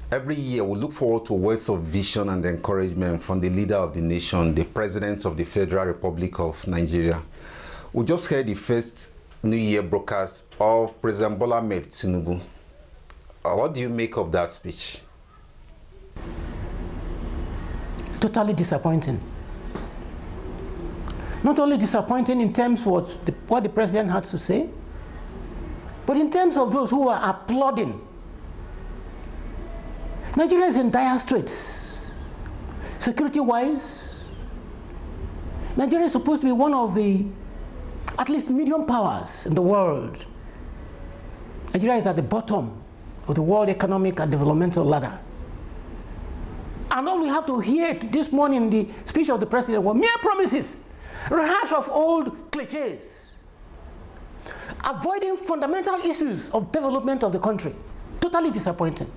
Every year, we look forward to words of vision and encouragement from the leader of the nation, the President of the Federal Republic of Nigeria. We just heard the first New Year broadcast of President Bola Ahmed Tinubu. What do you make of that speech? Totally disappointing. Not only disappointing in terms of what the president had to say, but in terms of those who are applauding. Nigeria is in dire straits. Security-wise, Nigeria is supposed to be one of the at least medium powers in the world. Nigeria is at the bottom of the world economic and developmental ladder. And all we have to hear this morning in the speech of the president were mere promises, rehash of old cliches, avoiding fundamental issues of development of the country. Totally disappointing.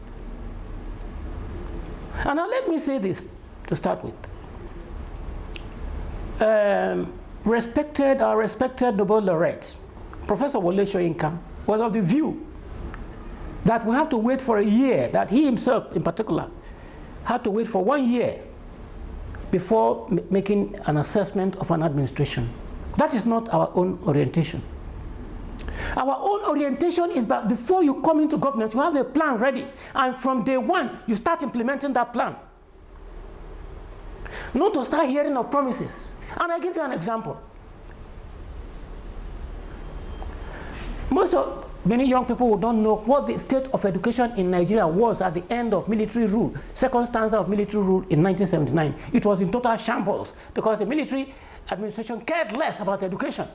And now let me say this to start with. Respected Nobel laureate, Professor Wole Soyinka, was of the view that we have to wait for a year, that he himself in particular had to wait for 1 year before making an assessment of an administration. That is not our own orientation. Our own orientation is that before you come into government, you have a plan ready, and from day one, you start implementing that plan. Not to start hearing of promises. And I give you an example. Many young people who don't know what the state of education in Nigeria was at the end of military rule, second stanza of military rule in 1979. It was in total shambles because the military administration cared less about education,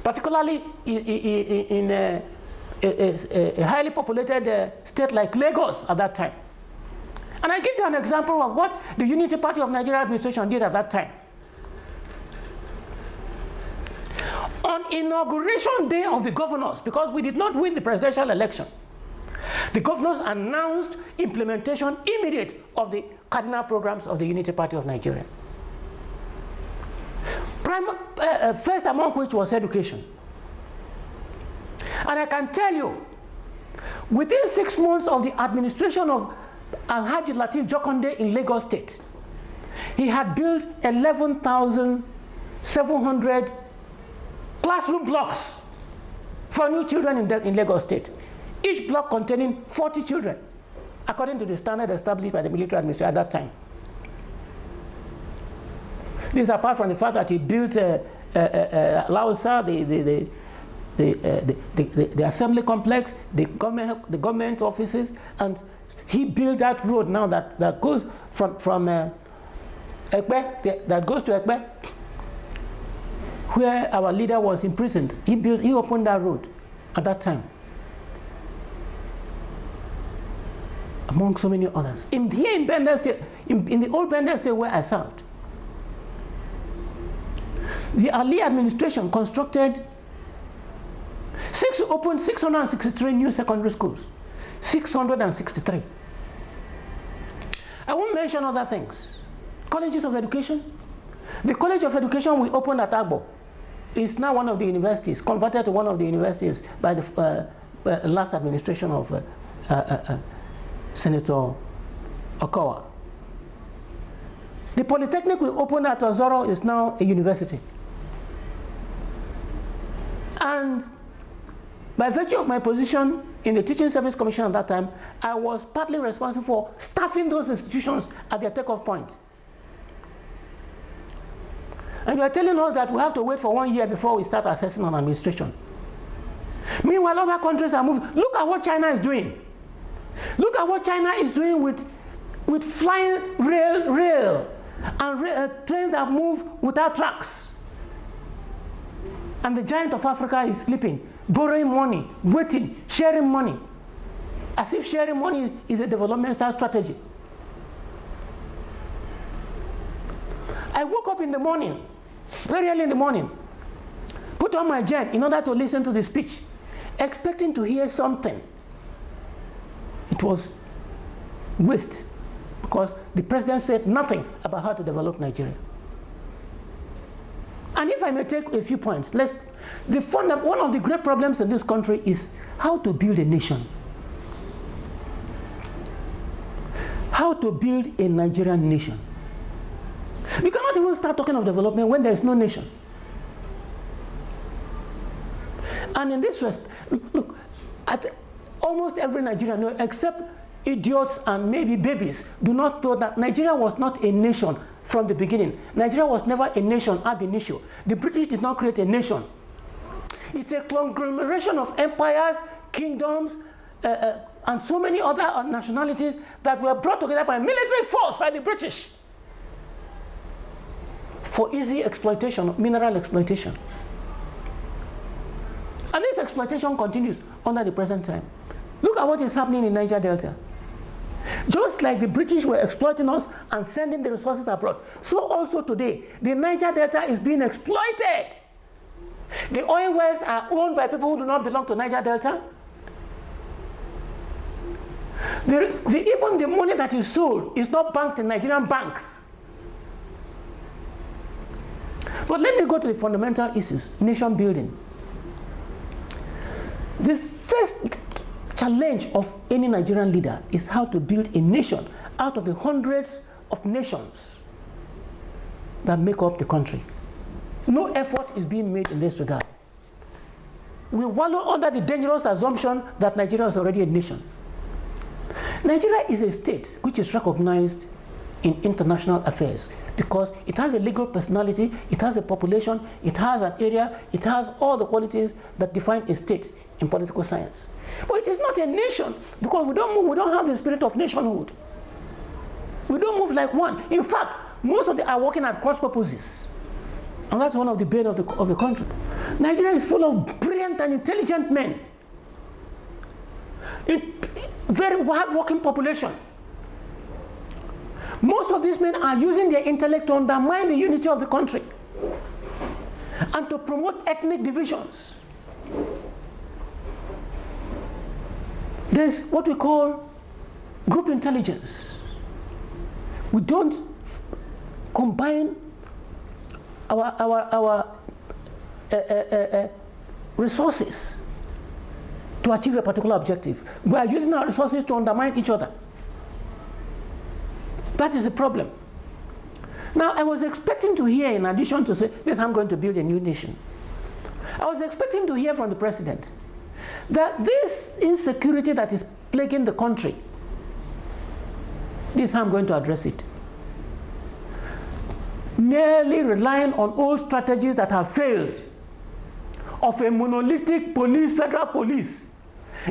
particularly in a highly populated state like Lagos at that time. And I give you an example of what the Unity Party of Nigeria administration did at that time. On inauguration day of the governors, because we did not win the presidential election, the governors announced implementation immediate of the cardinal programs of the Unity Party of Nigeria. First among which was education. And I can tell you, within 6 months of the administration of Alhaji Lateef Jokonde in Lagos State, he had built 11,700 classroom blocks for new children in Lagos State, each block containing 40 children, according to the standard established by the military administration at that time. This apart from the fact that he built Lausa, the assembly complex, the government offices, and he built that road now that goes from Ekpe, that goes to Ekpe, where our leader was imprisoned. He opened that road at that time, among so many others. Here in Bendel State, in the old Bendel State where I served, the Ali administration constructed opened 663 new secondary schools. 663. I won't mention other things. Colleges of education. The College of Education we opened at Agbo is now one of the universities, converted to one of the universities by the last administration of Senator Okowa. The Polytechnic we opened at Ozoro is now a university. And by virtue of my position in the Teaching Service Commission at that time, I was partly responsible for staffing those institutions at their takeoff point. And you are telling us that we have to wait for 1 year before we start assessing on administration. Meanwhile, other countries are moving. Look at what China is doing. Look at what China is doing with flying rail and trains that move without tracks. And the giant of Africa is sleeping, borrowing money, waiting, sharing money, as if sharing money is a developmental strategy. I woke up in the morning, very early in the morning, put on my jam in order to listen to the speech, expecting to hear something. It was waste, because the president said nothing about how to develop Nigeria. And if I may take a few points, one of the great problems in this country is how to build a nation. how to build a Nigerian nation. You cannot even start talking of development when there is no nation. And in this respect, look, almost every Nigerian, except idiots and maybe babies, do not know that Nigeria was not a nation from the beginning. Nigeria was never a nation ab initio. The British did not create a nation. It's a conglomeration of empires, kingdoms, and so many other nationalities that were brought together by military force by the British for easy exploitation, mineral exploitation. And this exploitation continues under the present time. Look at what is happening in Niger Delta. Just like the British were exploiting us and sending the resources abroad, so also today, the Niger Delta is being exploited. The oil wells are owned by people who do not belong to Niger Delta. Even the money that is sold is not banked in Nigerian banks. But let me go to the fundamental issues, nation building. The first challenge of any Nigerian leader is how to build a nation out of the hundreds of nations that make up the country. No effort is being made in this regard. We wallow under the dangerous assumption that Nigeria is already a nation. Nigeria is a state which is recognized in international affairs because it has a legal personality, it has a population, it has an area, it has all the qualities that define a state in political science. But it is not a nation because we don't have the spirit of nationhood. We don't move like one. In fact, most of them are working at cross purposes. And that's one of the bane of the country. Nigeria is full of brilliant and intelligent men. Very hard-working population. Most of these men are using their intellect to undermine the unity of the country and to promote ethnic divisions. There's what we call group intelligence. We don't combine our resources to achieve a particular objective. We are using our resources to undermine each other. That is the problem. Now, I was expecting to hear, in addition to say, yes, I'm going to build a new nation, I was expecting to hear from the president that this insecurity that is plaguing the country, this is how I'm going to address it. Merely relying on old strategies that have failed, of a monolithic police, federal police.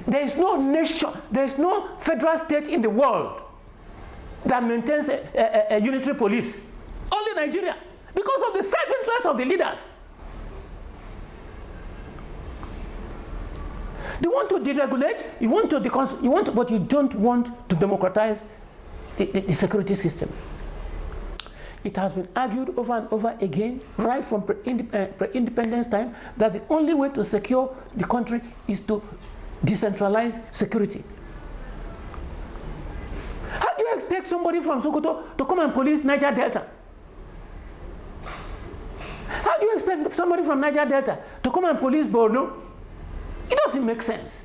There is no nation, there is no federal state in the world that maintains a unitary police. Only Nigeria, because of the self-interest of the leaders. They want to deregulate, but you don't want to democratize the security system. It has been argued over and over again, right from pre-independence time, that the only way to secure the country is to decentralize security. How do you expect somebody from Sokoto to come and police Niger Delta? How do you expect somebody from Niger Delta to come and police Borno? It doesn't make sense.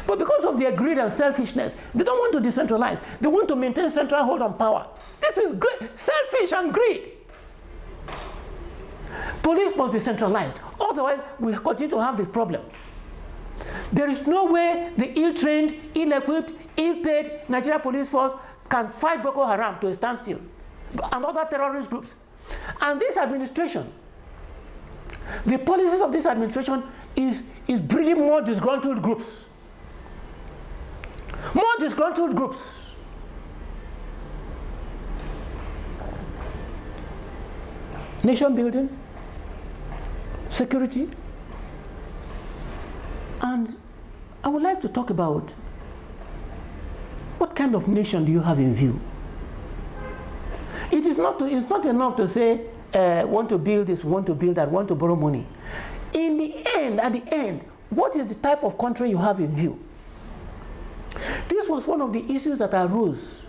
But because of their greed and selfishness, they don't want to decentralize. They want to maintain central hold on power. This is great, selfish and greed. Police must be centralized. Otherwise, we continue to have this problem. There is no way the ill-trained, ill-equipped, ill-paid Nigeria police force can fight Boko Haram to a standstill and other terrorist groups. And this administration, the policies of this administration is breeding more disgruntled groups. More disgruntled groups. Nation building, security, and I would like to talk about what kind of nation do you have in view? It's not enough to say, want to build this, want to build that, want to borrow money. In the end, at the end, what is the type of country you have in view? This was one of the issues that arose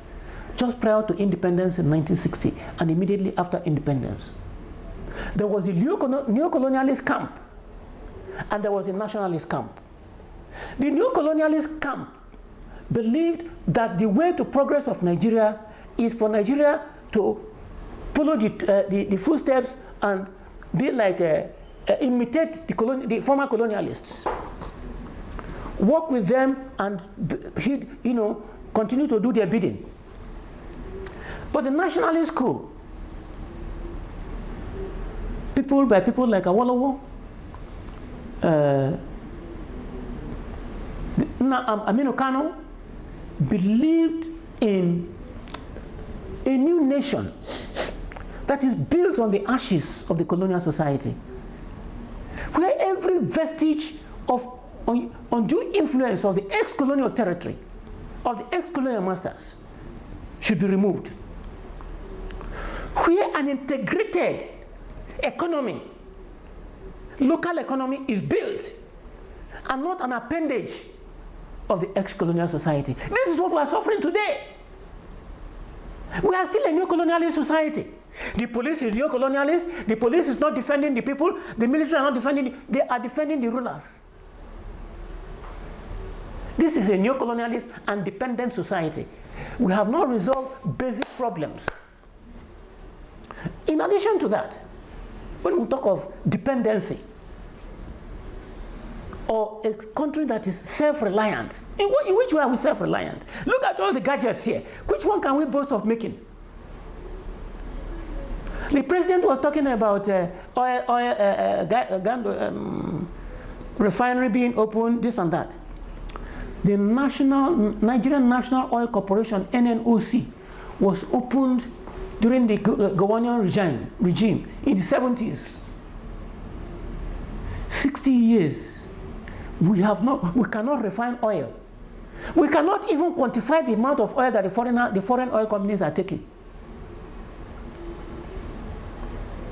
just prior to independence in 1960 and immediately after independence. There was the neocolonialist camp and there was the nationalist camp. The neocolonialist camp believed that the way to progress of Nigeria is for Nigeria to follow the footsteps and be like imitate the former colonialists, work with them and continue to do their bidding. But the nationalist school, people like Awolowo, Aminu Kano, believed in a new nation that is built on the ashes of the colonial society, where every vestige of undue influence of the ex-colonial territory, of the ex-colonial masters, should be removed, where an integrated economy, local economy, is built and not an appendage of the ex-colonial society. This is what we are suffering today. We are still a neo-colonialist society. The police is neo-colonialist. The police is not defending the people. The military are not defending. They are defending the rulers. This is a neo-colonialist and dependent society. We have not resolved basic problems. In addition to that, when we talk of dependency, or a country that is self-reliant, in which way are we self-reliant? Look at all the gadgets here. Which one can we boast of making? The president was talking about refinery being opened, this and that. The Nigerian National Oil Corporation, NNOC, was opened during the Gowonian regime in the 70s. 60 years. We cannot refine oil. We cannot even quantify the amount of oil that the foreign oil companies are taking.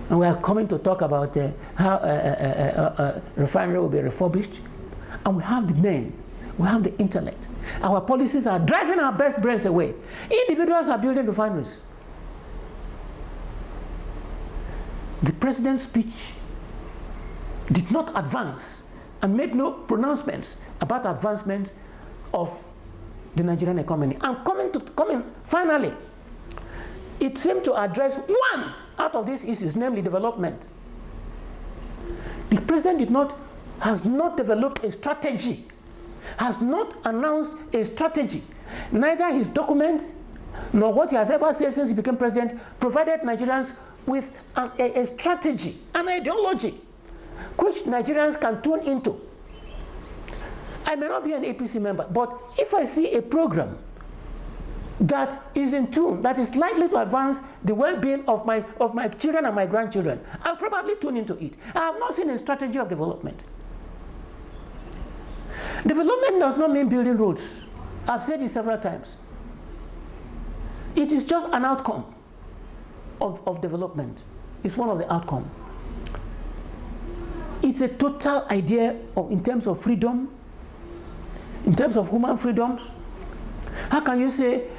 And we are coming to talk about how refinery will be refurbished. And we have the men, we have the intellect. Our policies are driving our best brains away. Individuals are building refineries. The president's speech did not advance and made no pronouncements about advancement of the Nigerian economy. And finally, it seemed to address one out of these issues, namely development. The president has not developed a strategy, has not announced a strategy. Neither his documents nor what he has ever said since he became president provided Nigerians with a strategy, an ideology, which Nigerians can tune into. I may not be an APC member, but if I see a program that is in tune, that is likely to advance the well-being of my children and my grandchildren, I'll probably tune into it. I have not seen a strategy of development. Development does not mean building roads. I've said it several times. It is just an outcome of development. It's one of the outcomes. It's a total idea in terms of freedom, in terms of human freedoms. How can you say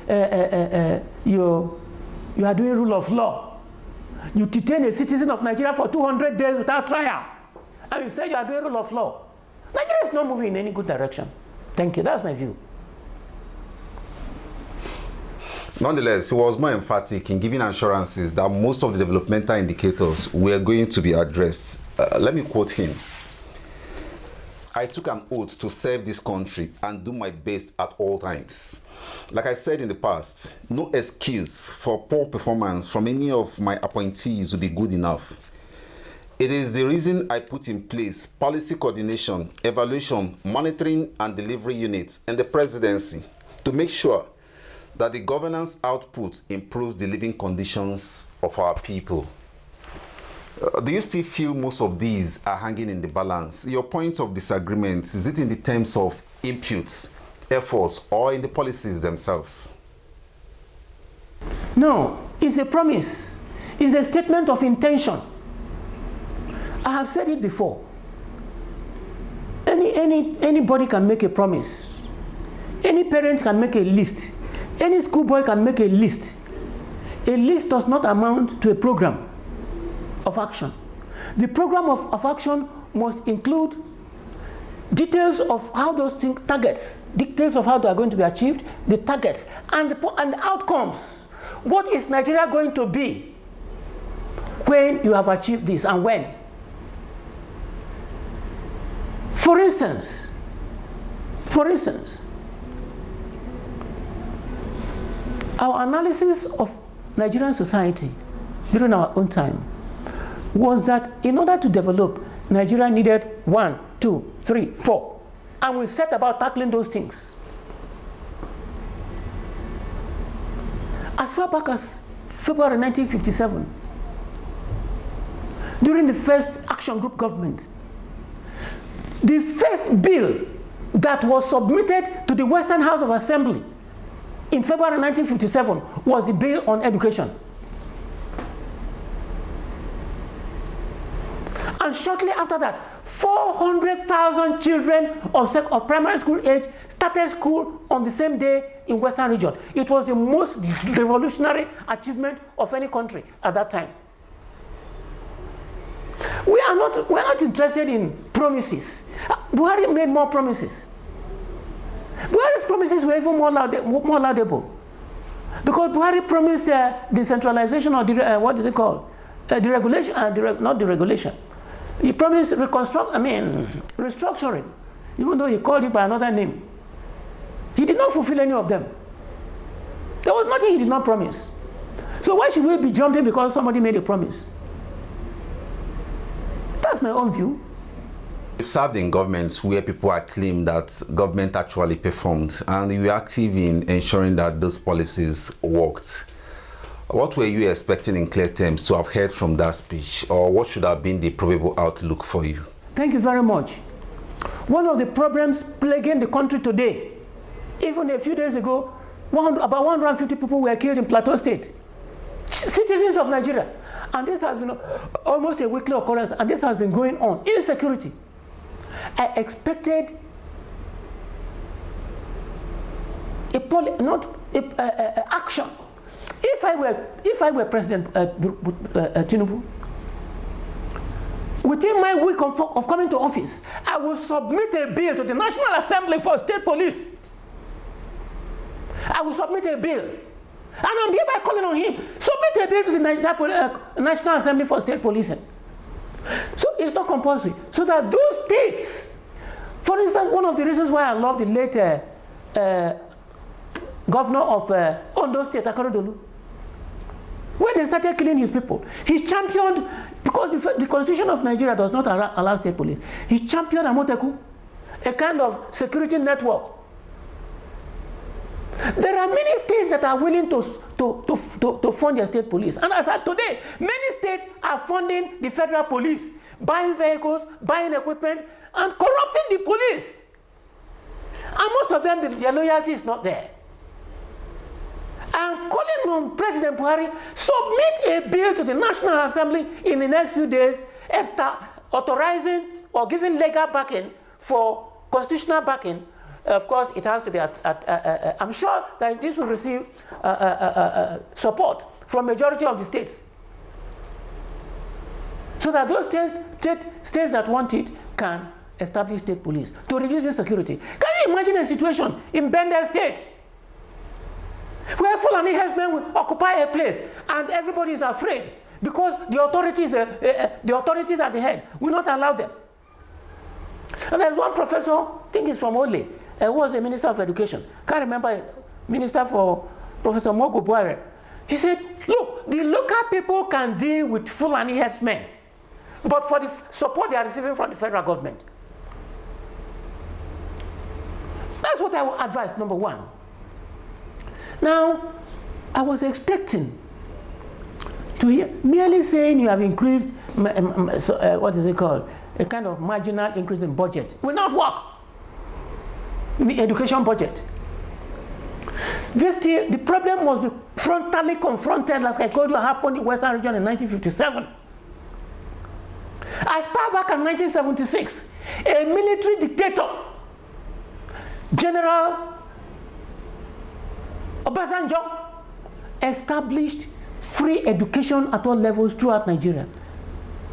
you are doing rule of law? You detain a citizen of Nigeria for 200 days without trial, and you say you are doing rule of law. Nigeria is not moving in any good direction. Thank you. That's my view. Nonetheless, he was more emphatic in giving assurances that most of the developmental indicators were going to be addressed. Let me quote him. I took an oath to serve this country and do my best at all times. Like I said in the past, no excuse for poor performance from any of my appointees will be good enough. It is the reason I put in place policy coordination, evaluation, monitoring, and delivery units in the presidency to make sure that the governance output improves the living conditions of our people. Do you still feel most of these are hanging in the balance? Your point of disagreement, is it in the terms of inputs, efforts, or in the policies themselves? No, it's a promise. It's a statement of intention. I have said it before. Anybody can make a promise. Any parent can make a list. Any schoolboy can make a list. A list does not amount to a program of action. The program of action must include details of how those things, targets, details of how they are going to be achieved, the targets, and the outcomes. what is Nigeria going to be when you have achieved this, and when? For instance, our analysis of Nigerian society during our own time was that in order to develop, Nigeria needed 1, 2, 3, 4. And we set about tackling those things. As far back as February 1957, during the first Action Group government, the first bill that was submitted to the Western House of Assembly in February 1957 was the bill on education. And shortly after that, 400,000 children of primary school age started school on the same day in Western region. It was the most revolutionary achievement of any country at that time. We're not interested in promises. Buhari made more promises. Buhari's promises were even more laudable. Because Buhari promised decentralization, or what is it called? Deregulation, not deregulation. He promised restructuring, even though he called it by another name. He did not fulfill any of them. There was nothing he did not promise. So why should we be jumping because somebody made a promise? That's my own view. You've served in governments where people are claimed that government actually performed, and you were active in ensuring that those policies worked. What were you expecting in clear terms to have heard from that speech, or what should have been the probable outlook for you? Thank you very much. One of the problems plaguing the country today, even a few days ago, about 150 people were killed in Plateau State, citizens of Nigeria. And this has been almost a weekly occurrence, and this has been going on. Insecurity. I expected action. If I were President Tinubu, within my week of coming to office, I will submit a bill to the National Assembly for state police. I will submit a bill. And I'm hereby calling on him, submit a bill to the National Assembly for state policing. So it's not compulsory. So that those states, for instance, one of the reasons why I love the late governor of Ondo State, Akeredolu, when they started killing his people, he championed, because the constitution of Nigeria does not allow state police, he championed Amoteku, a kind of security network. There are many states that are willing to fund their state police. And as of today, many states are funding the federal police, buying vehicles, buying equipment, and corrupting the police. And most of them, their loyalty is not there. I'm calling on President Buhari, submit a bill to the National Assembly in the next few days, authorizing or giving legal backing for constitutional backing. Of course, it has to be, I'm sure that this will receive support from majority of the states. So that those states that want it can establish state police to reduce insecurity. Can you imagine a situation in Bendel State where Fulani herdsmen will occupy a place and everybody is afraid because the authorities at the head will not allow them? And there's one professor, I think he's from Ole, who was the Minister of Education. Can't remember, Minister for Professor Mogo Buare. He said, look, the local people can deal with Fulani herdsmen, but for the support they are receiving from the federal government. That's what I would advise, number one. Now, I was expecting to hear merely saying you have increased, what is it called? A kind of marginal increase in budget will not work in the education budget. The problem must be frontally confronted, like I told you, happened in Western region in 1957. As far back in 1976, a military dictator, General Obasanjo, established free education at all levels throughout Nigeria.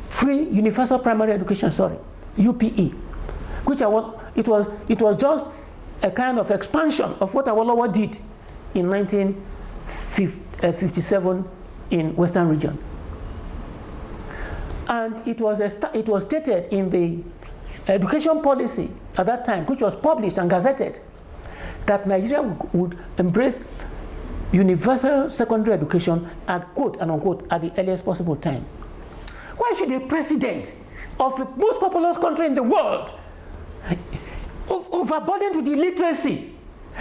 Free universal primary education, UPE, which it was just a kind of expansion of what Awolowo did in 1950. 57 in Western region. And it was stated in the education policy at that time, which was published and gazetted, that Nigeria would embrace universal secondary education at, quote and unquote, at the earliest possible time. Why should the president of the most populous country in the world, overburdened with illiteracy,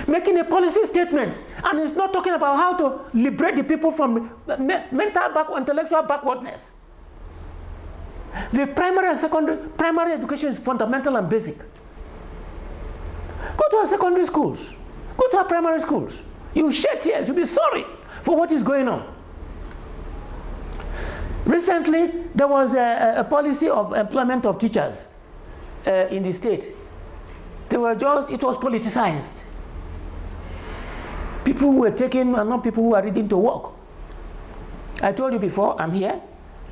making a policy statement, and is not talking about how to liberate the people from intellectual backwardness? The primary education is fundamental and basic. Go to our secondary schools, go to our primary schools. You shed tears, you'll be sorry for what is going on. Recently, there was a policy of employment of teachers in the state. It was politicized. People who were taken are not people who are ready to work. I told you before, I'm here,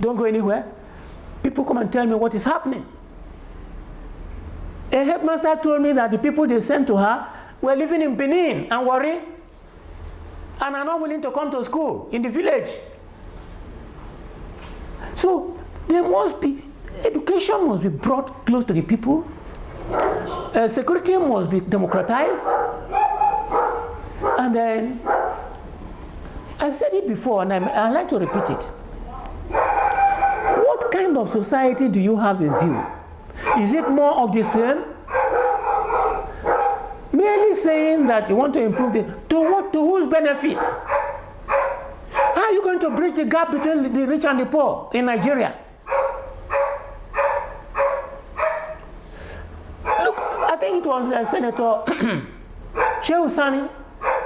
don't go anywhere. People come and tell me what is happening. A headmaster told me that the people they sent to her were living in Benin and Warri and are not willing to come to school in the village. So education must be brought close to the people. Security must be democratized. And then, I've said it before and I like to repeat it. What kind of society do you have in view? Is it more of the same? Merely saying that you want to improve to whose benefit? How are you going to bridge the gap between the rich and the poor in Nigeria? Look, I think it was Senator Shehu Sani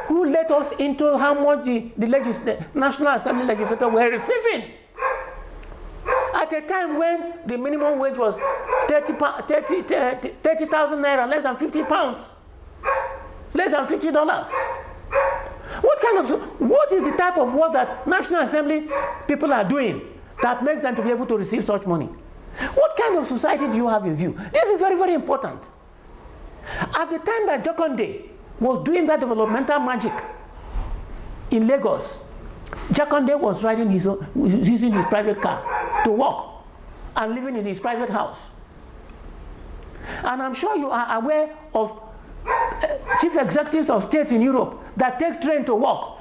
who let us into how much the National Assembly legislators were receiving. At a time when the minimum wage was 30,000 naira, less than 50 pounds, less than $50. What is the type of work that National Assembly people are doing that makes them to be able to receive such money? What kind of society do you have in view? This is very, very important. At the time that Jakonde was doing that developmental magic in Lagos, Jakonde was using his private car to work and living in his private house. And I'm sure you are aware of chief executives of states in Europe that take train to work.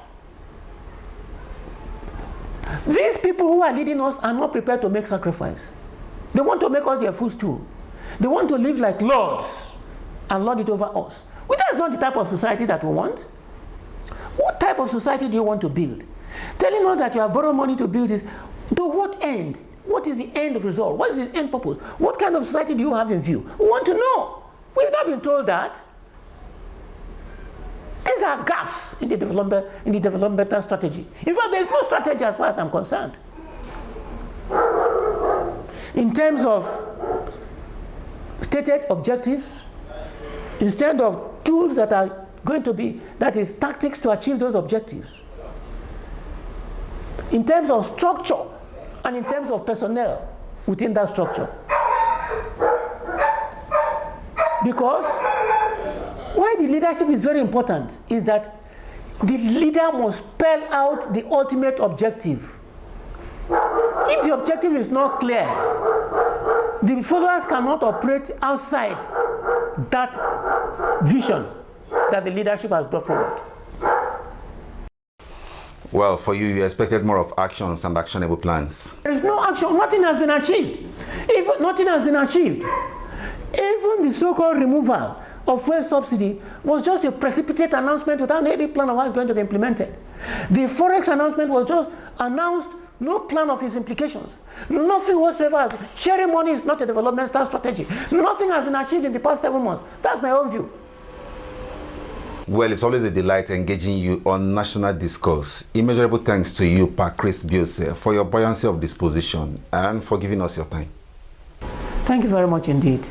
These people who are leading us are not prepared to make sacrifice. They want to make us their footstool. They want to live like lords and lord it over us. Well, that's not the type of society that we want. What type of society do you want to build? Telling us that you have borrowed money to build this, to what end? What is the end result? What is the end purpose? What kind of society do you have in view? We want to know. We've not been told that. These are gaps in the developmental strategy. In fact, there is no strategy as far as I'm concerned. In terms of stated objectives, instead of tools that are going to be, that is tactics to achieve those objectives. In terms of structure and in terms of personnel within that structure. Because why the leadership is very important is that the leader must spell out the ultimate objective. If the objective is not clear, the followers cannot operate outside that vision that the leadership has brought forward. Well, for you expected more of actions and actionable plans. There is no action. Nothing has been achieved. Nothing has been achieved. Even the so-called removal of fuel subsidy was just a precipitate announcement without any plan of how it's going to be implemented. The Forex announcement was just announced, no plan of its implications. Nothing whatsoever. Sharing money is not a developmental strategy. Nothing has been achieved in the past 7 months. That's my own view. Well, it's always a delight engaging you on national discourse. Immeasurable thanks to you, Pa Chriss Biose, for your buoyancy of disposition and for giving us your time. Thank you very much indeed.